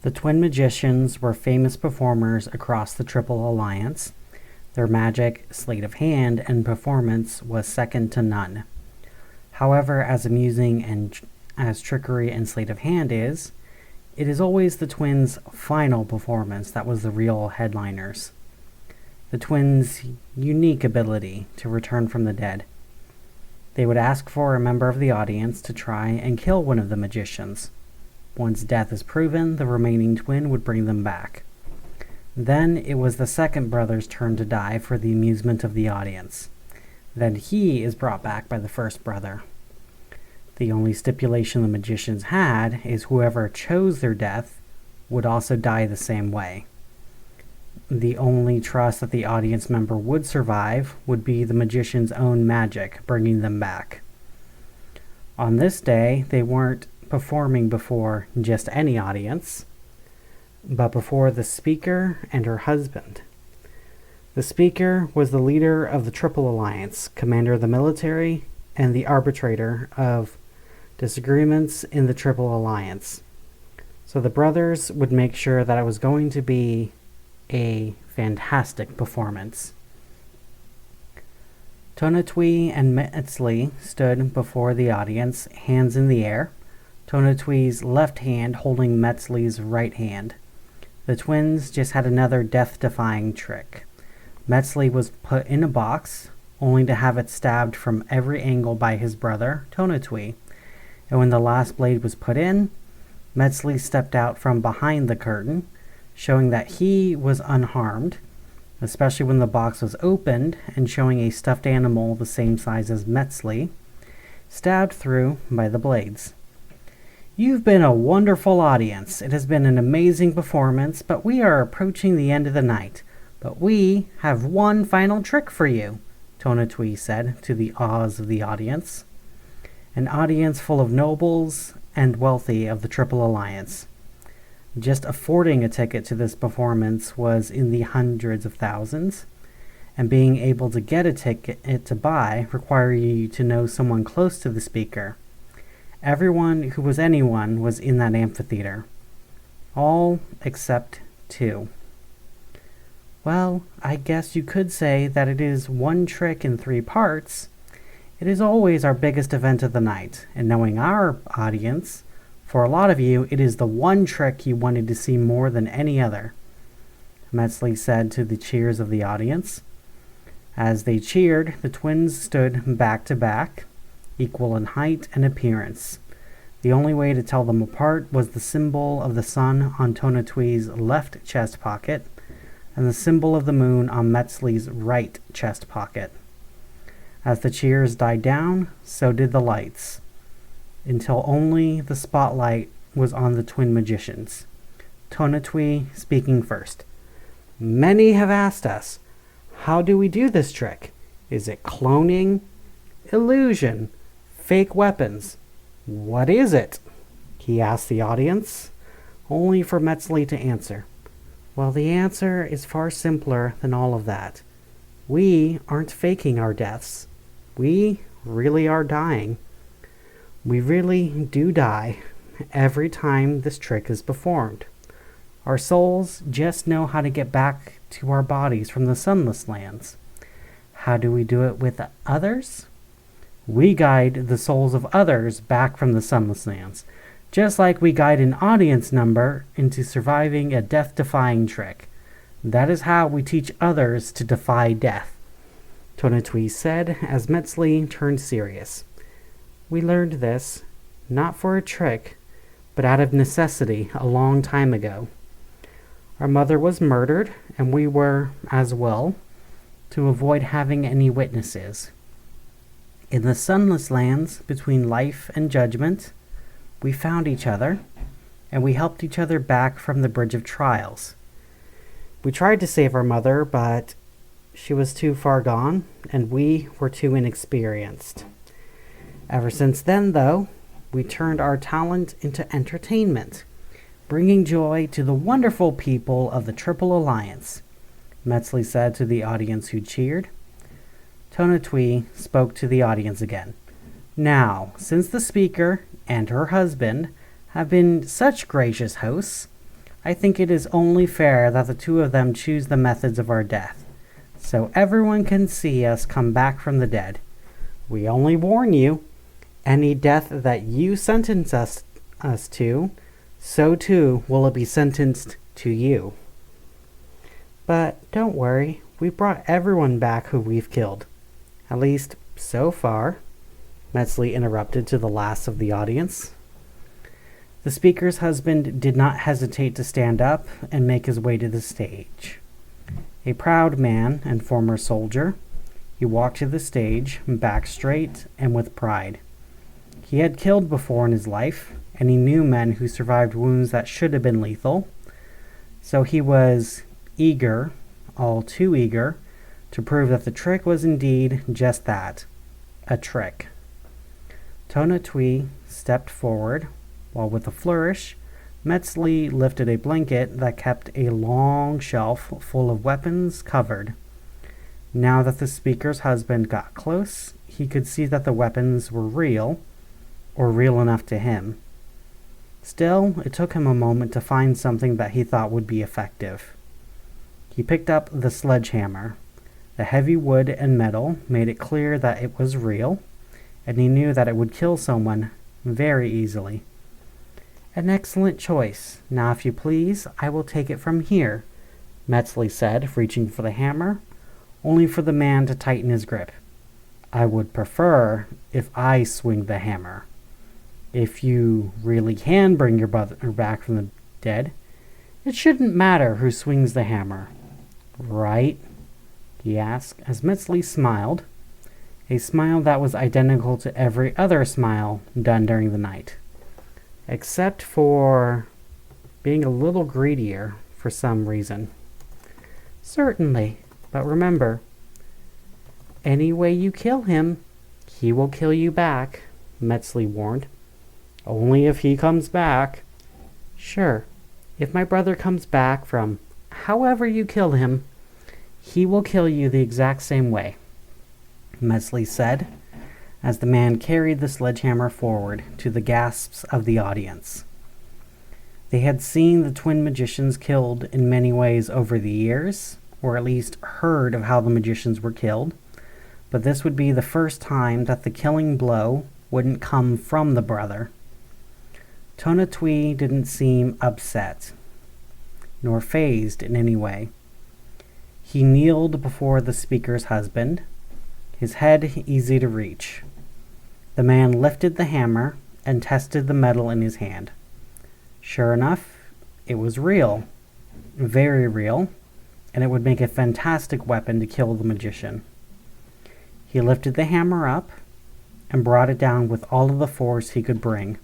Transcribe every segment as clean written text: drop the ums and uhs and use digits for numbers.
The twin magicians were famous performers across the Triple Alliance. Their magic, sleight of hand, and performance was second to none. However, as amusing and as trickery and sleight of hand is, it is always the twins' final performance that was the real headliners. The twins' unique ability to return from the dead. They would ask for a member of the audience to try and kill one of the magicians. Once death is proven, the remaining twin would bring them back. Then it was the second brother's turn to die for the amusement of the audience. Then he is brought back by the first brother. The only stipulation the magicians had is whoever chose their death would also die the same way. The only trust that the audience member would survive would be the magician's own magic, bringing them back. On this day, they weren't performing before just any audience, but before the speaker and her husband. The speaker was the leader of the Triple Alliance, commander of the military, and the arbitrator of disagreements in the Triple Alliance. So the brothers would make sure that it was going to be a fantastic performance. Tonatui and Metzli stood before the audience, hands in the air, Tonatui's left hand holding Metzli's right hand. The twins just had another death-defying trick. Metzli was put in a box, only to have it stabbed from every angle by his brother, Tonatui. And when the last blade was put in, Metzli stepped out from behind the curtain, showing that he was unharmed, especially when the box was opened and showing a stuffed animal the same size as Metzli, stabbed through by the blades. You've been a wonderful audience. It has been an amazing performance, but we are approaching the end of the night. But we have one final trick for you, Tonatui said to the awes of the audience. An audience full of nobles and wealthy of the Triple Alliance. Just affording a ticket to this performance was in the hundreds of thousands, and being able to get a ticket to buy required you to know someone close to the speaker. Everyone who was anyone was in that amphitheater. All except two. Well, I guess you could say that it is one trick in 3 parts. It is always our biggest event of the night, and knowing our audience, for a lot of you, it is the one trick you wanted to see more than any other, Metzli said to the cheers of the audience. As they cheered, the twins stood back to back, equal in height and appearance. The only way to tell them apart was the symbol of the sun on Tonatui's left chest pocket and the symbol of the moon on Metzli's right chest pocket. As the cheers died down, so did the lights, until only the spotlight was on the twin magicians. Tonatui speaking first. Many have asked us, how do we do this trick? Is it cloning? Illusion? Fake weapons? What is it? He asked the audience, only for Metzli to answer. Well, the answer is far simpler than all of that. We aren't faking our deaths. We really are dying. We really do die every time this trick is performed. Our souls just know how to get back to our bodies from the sunless lands. How do we do it with others? We guide the souls of others back from the sunless lands, just like we guide an audience member into surviving a death-defying trick. That is how we teach others to defy death, Tonatui said as Metzli turned serious. We learned this, not for a trick, but out of necessity a long time ago. Our mother was murdered, and we were, as well, to avoid having any witnesses. In the sunless lands between life and judgment, we found each other, and we helped each other back from the Bridge of Trials. We tried to save our mother, but she was too far gone, and we were too inexperienced. Ever since then, though, we turned our talent into entertainment, bringing joy to the wonderful people of the Triple Alliance, Metzli said to the audience who cheered. Tonatui spoke to the audience again. Now, since the speaker and her husband have been such gracious hosts, I think it is only fair that the two of them choose the methods of our death, so everyone can see us come back from the dead. We only warn you, any death that you sentence us to, so too will it be sentenced to you. But don't worry, we brought everyone back who we've killed. At least, so far, Metzli interrupted to the last of the audience. The speaker's husband did not hesitate to stand up and make his way to the stage. A proud man and former soldier, he walked to the stage, back straight and with pride. He had killed before in his life, and he knew men who survived wounds that should have been lethal. So he was eager, all too eager, to prove that the trick was indeed just that, a trick. Tonatui stepped forward, while with a flourish, Metzli lifted a blanket that kept a long shelf full of weapons covered. Now that the speaker's husband got close, he could see that the weapons were real, or real enough to him. Still, it took him a moment to find something that he thought would be effective. He picked up the sledgehammer. The heavy wood and metal made it clear that it was real, and he knew that it would kill someone very easily. An excellent choice. Now, if you please, I will take it from here, Metzli said, reaching for the hammer, only for the man to tighten his grip. I would prefer if I swing the hammer. If you really can bring your brother back from the dead, it shouldn't matter who swings the hammer. Right? He asked, as Metzli smiled, a smile that was identical to every other smile done during the night, except for being a little greedier for some reason. Certainly, but remember, any way you kill him, he will kill you back, Metzli warned. Only if he comes back. Sure, if my brother comes back from however you kill him, he will kill you the exact same way, Metzli said, as the man carried the sledgehammer forward to the gasps of the audience. They had seen the twin magicians killed in many ways over the years, or at least heard of how the magicians were killed, but this would be the first time that the killing blow wouldn't come from the brother. Tonatui didn't seem upset, nor fazed in any way. He kneeled before the speaker's husband, his head easy to reach. The man lifted the hammer and tested the metal in his hand. Sure enough, it was real, very real, and it would make a fantastic weapon to kill the magician. He lifted the hammer up and brought it down with all of the force he could bring.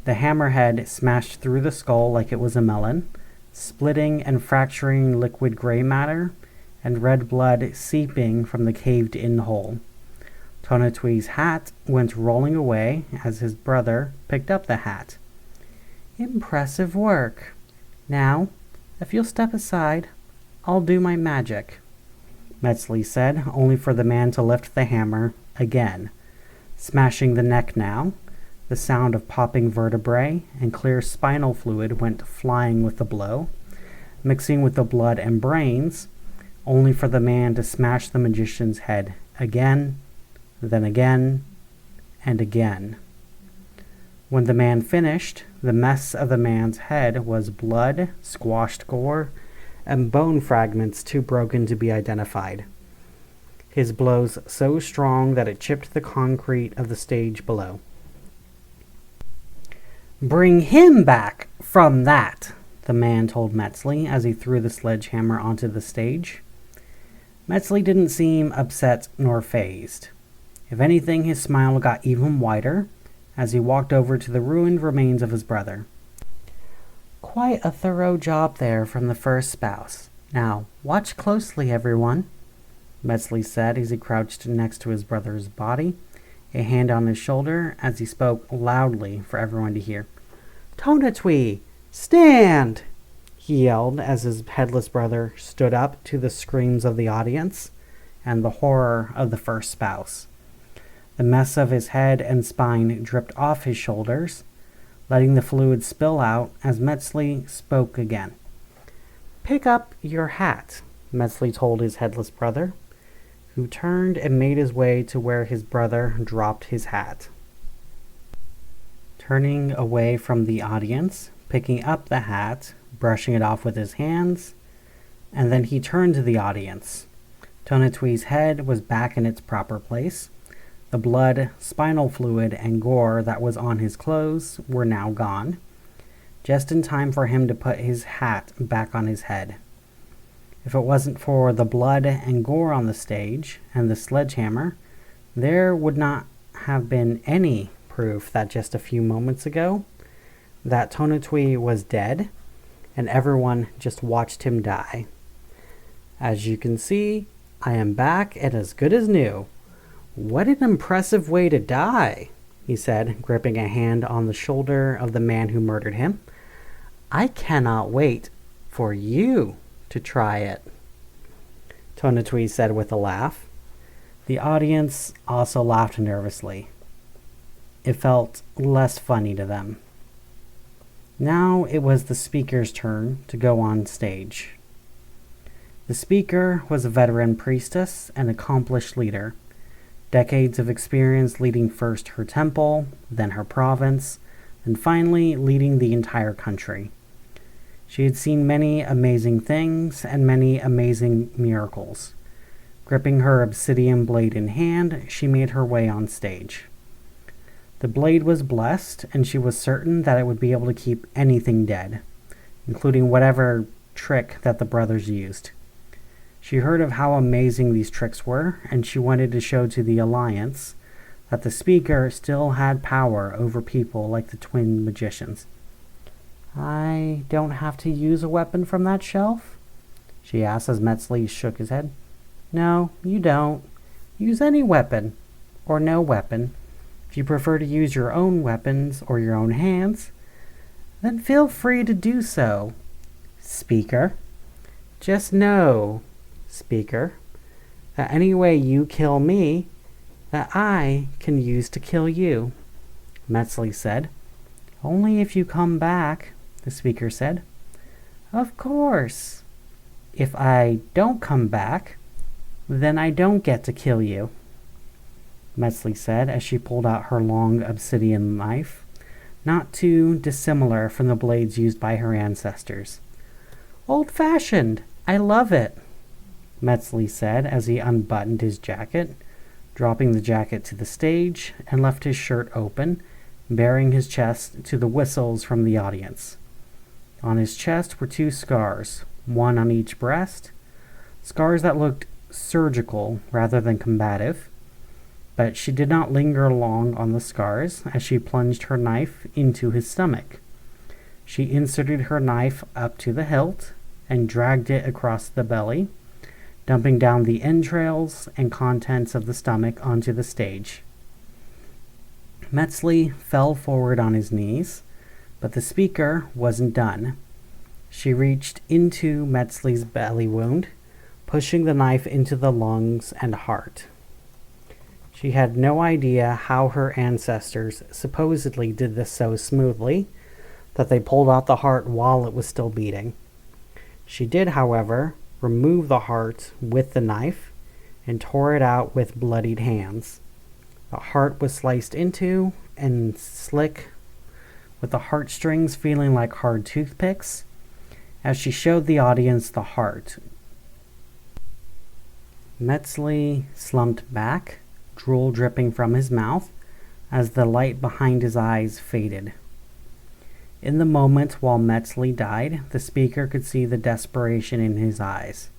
The hammerhead smashed through the skull like it was a melon, splitting and fracturing liquid gray matter and red blood seeping from the caved-in hole. Tonatui's hat went rolling away as his brother picked up the hat. Impressive work. Now, if you'll step aside, I'll do my magic, Metzli said, only for the man to lift the hammer again, smashing the neck now. The sound of popping vertebrae and clear spinal fluid went flying with the blow, mixing with the blood and brains, only for the man to smash the magician's head again, then again, and again. When the man finished, the mess of the man's head was blood, squashed gore, and bone fragments too broken to be identified. His blows so strong that it chipped the concrete of the stage below. Bring him back from that, the man told Metzli as he threw the sledgehammer onto the stage. Metzli didn't seem upset nor fazed. If anything, his smile got even wider as he walked over to the ruined remains of his brother. Quite a thorough job there from the first spouse. Now, watch closely, everyone, Metzli said as he crouched next to his brother's body, a hand on his shoulder as he spoke loudly for everyone to hear. Tonatui, stand! He yelled as his headless brother stood up to the screams of the audience and the horror of the first spouse. The mess of his head and spine dripped off his shoulders, letting the fluid spill out as Metzli spoke again. "Pick up your hat," Metzli told his headless brother, who turned and made his way to where his brother dropped his hat. Turning away from the audience, picking up the hat, brushing it off with his hands, and then he turned to the audience. Tonatwi's head was back in its proper place. The blood, spinal fluid, and gore that was on his clothes were now gone, just in time for him to put his hat back on his head. If it wasn't for the blood and gore on the stage and the sledgehammer, there would not have been any proof that just a few moments ago that Tonatwi was dead and everyone just watched him die. "As you can see, I am back and as good as new. What an impressive way to die," he said, gripping a hand on the shoulder of the man who murdered him. "I cannot wait for you to try it," Tonatwi said with a laugh. The audience also laughed nervously. It felt less funny to them. Now it was the speaker's turn to go on stage. The speaker was a veteran priestess and accomplished leader. Decades of experience leading first her temple, then her province, and finally leading the entire country. She had seen many amazing things and many amazing miracles. Gripping her obsidian blade in hand, she made her way on stage. The blade was blessed, and she was certain that it would be able to keep anything dead, including whatever trick that the brothers used. She heard of how amazing these tricks were, and she wanted to show to the Alliance that the speaker still had power over people like the twin magicians. "I don't have to use a weapon from that shelf?" she asked as Metzli shook his head. "No, you don't. Use any weapon, or no weapon. If you prefer to use your own weapons or your own hands, then feel free to do so, Speaker. Just know, Speaker, that any way you kill me, that I can use to kill you," Metzli said. "Only if you come back," the speaker said. "Of course. If I don't come back, then I don't get to kill you," Metzli said as she pulled out her long obsidian knife, not too dissimilar from the blades used by her ancestors. "Old-fashioned. I love it," Metzli said as he unbuttoned his jacket, dropping the jacket to the stage and left his shirt open, baring his chest to the whistles from the audience. On his chest were 2 scars, one on each breast, scars that looked surgical rather than combative. But she did not linger long on the scars as she plunged her knife into his stomach. She inserted her knife up to the hilt and dragged it across the belly, dumping down the entrails and contents of the stomach onto the stage. Metzli fell forward on his knees, but the speaker wasn't done. She reached into Metzli's belly wound, pushing the knife into the lungs and heart. She had no idea how her ancestors supposedly did this so smoothly that they pulled out the heart while it was still beating. She did, however, remove the heart with the knife and tore it out with bloodied hands. The heart was sliced into and slick, with the heartstrings feeling like hard toothpicks, as she showed the audience the heart. Metzli slumped back, drool dripping from his mouth as the light behind his eyes faded. In the moment while Metzli died, the speaker could see the desperation in his eyes,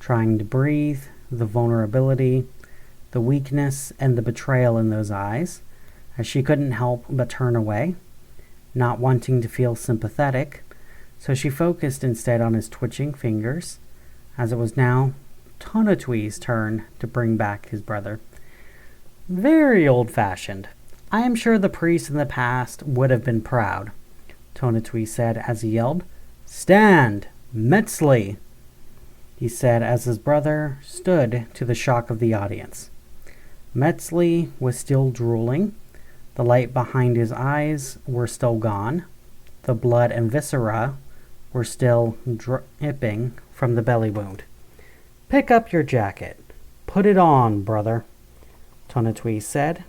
trying to breathe, the vulnerability, the weakness, and the betrayal in those eyes, as she couldn't help but turn away, not wanting to feel sympathetic, so she focused instead on his twitching fingers, as it was now Tonatwi's turn to bring back his brother. "Very old-fashioned. I am sure the priests in the past would have been proud," Tonatwi said as he yelled. "Stand, Metzli!" he said as his brother stood to the shock of the audience. Metzli was still drooling, The light behind his eyes were still gone. The blood and viscera were still dripping from the belly wound. "Pick up your jacket. Put it on, brother," Tonatui said,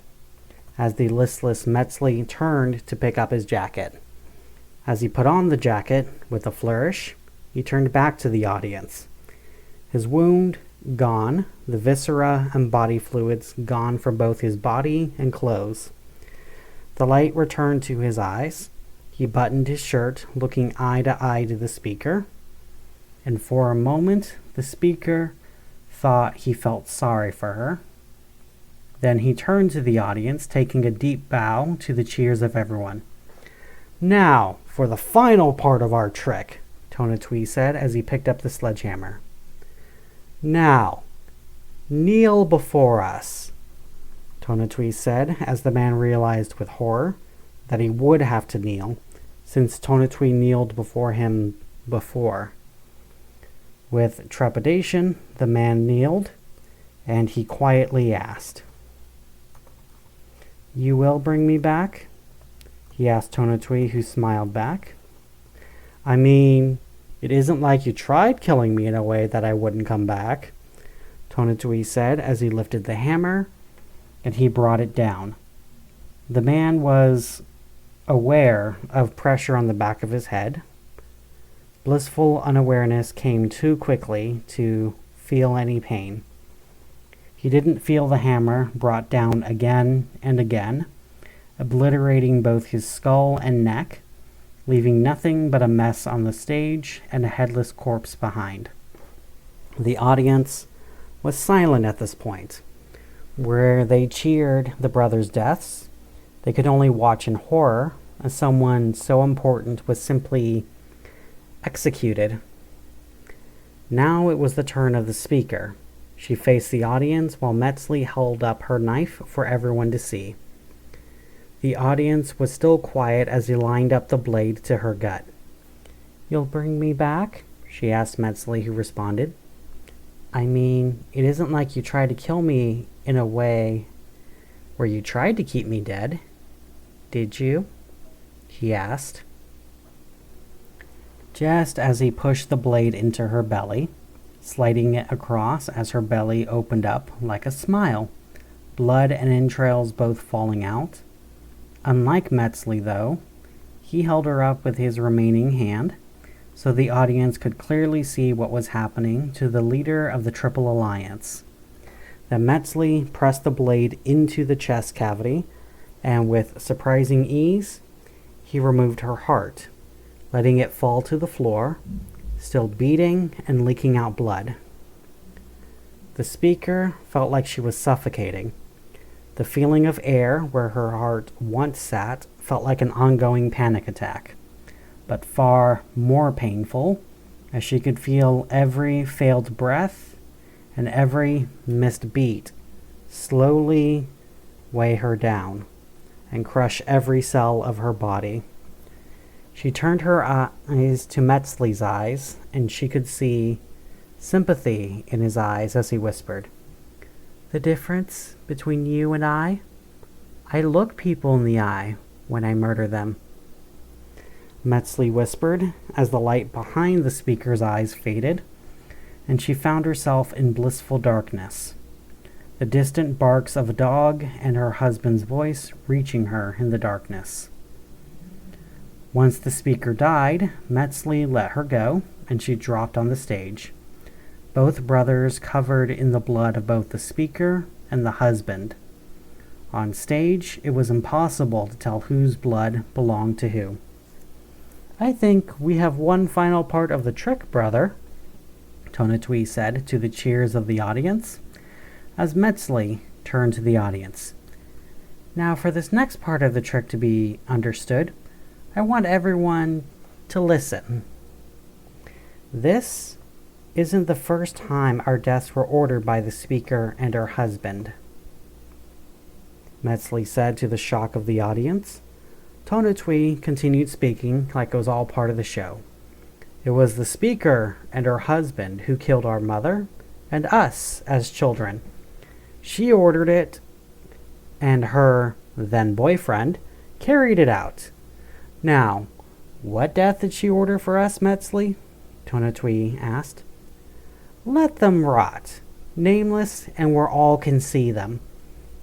as the listless Metzli turned to pick up his jacket. As he put on the jacket with a flourish, he turned back to the audience. His wound gone, the viscera and body fluids gone from both his body and clothes. The light returned to his eyes. He buttoned his shirt, looking eye to eye to the speaker. And for a moment, the speaker thought he felt sorry for her. Then he turned to the audience, taking a deep bow to the cheers of everyone. "Now, for the final part of our trick," Tonatui said as he picked up the sledgehammer. "Now, kneel before us," Tonatui said as the man realized with horror that he would have to kneel, since Tonatui kneeled before him before. With trepidation, the man kneeled, and he quietly asked, "You will bring me back?" he asked Tonatui, who smiled back. "I mean, it isn't like you tried killing me in a way that I wouldn't come back," Tonatui said as he lifted the hammer and he brought it down. The man was aware of pressure on the back of his head. Blissful unawareness came too quickly to feel any pain. He didn't feel the hammer brought down again and again, obliterating both his skull and neck, leaving nothing but a mess on the stage and a headless corpse behind. The audience was silent at this point. Where they cheered the brothers' deaths, they could only watch in horror as someone so important was simply executed. Now it was the turn of the speaker. She faced the audience while Metzli held up her knife for everyone to see. The audience was still quiet as he lined up the blade to her gut. "You'll bring me back?" she asked Metzli, who responded. "I mean, it isn't like you tried to kill me in a way where you tried to keep me dead, did you?" he asked. Just as he pushed the blade into her belly, sliding it across as her belly opened up like a smile, blood and entrails both falling out. Unlike Metzli, though, he held her up with his remaining hand, so the audience could clearly see what was happening to the leader of the Triple Alliance. Then Metzli pressed the blade into the chest cavity, and with surprising ease, he removed her heart, letting it fall to the floor, still beating and leaking out blood. The speaker felt like she was suffocating. The feeling of air where her heart once sat felt like an ongoing panic attack, but far more painful, as she could feel every failed breath and every missed beat slowly weigh her down and crush every cell of her body. She turned her eyes to Metzli's eyes, and she could see sympathy in his eyes as he whispered, "The difference between you and I look people in the eye when I murder them." Metzli whispered as the light behind the speaker's eyes faded, and she found herself in blissful darkness, the distant barks of a dog and her husband's voice reaching her in the darkness. Once the speaker died, Metzli let her go, and she dropped on the stage, both brothers covered in the blood of both the speaker and the husband. On stage, it was impossible to tell whose blood belonged to who. "I think we have one final part of the trick, brother," Tonatui said to the cheers of the audience, as Metzli turned to the audience. "Now, for this next part of the trick to be understood, I want everyone to listen. This isn't the first time our deaths were ordered by the speaker and her husband," Metzli said to the shock of the audience. Tonatui continued speaking like it was all part of the show. "It was the speaker and her husband who killed our mother and us as children. She ordered it, and her then boyfriend, carried it out. Now, what death did she order for us, Metzley? Tonatui asked. Let them rot, nameless, and where all can see them,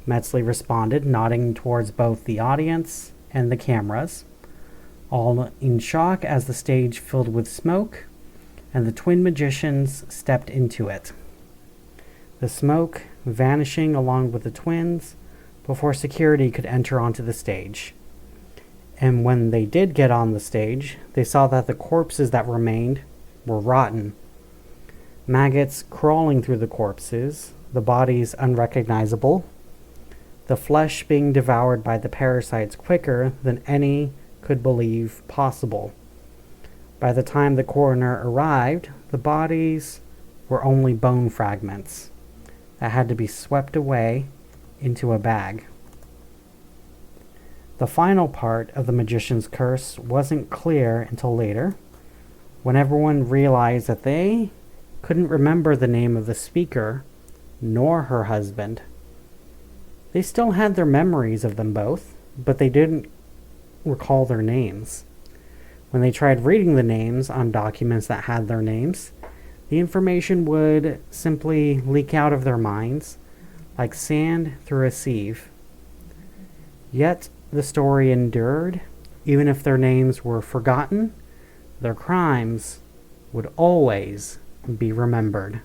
Metzley responded, nodding towards both the audience and the cameras, all in shock as the stage filled with smoke, and the twin magicians stepped into it. The smoke vanishing along with the twins before security could enter onto the stage. And when they did get on the stage, they saw that the corpses that remained were rotten. Maggots crawling through the corpses, the bodies unrecognizable, the flesh being devoured by the parasites quicker than any could believe possible. By the time the coroner arrived, the bodies were only bone fragments that had to be swept away into a bag. The final part of the magician's curse wasn't clear until later, when everyone realized that they couldn't remember the name of the speaker nor her husband. They still had their memories of them both, but they didn't recall their names. When they tried reading the names on documents that had their names, the information would simply leak out of their minds like sand through a sieve. Yet the story endured. Even if their names were forgotten, their crimes would always be remembered.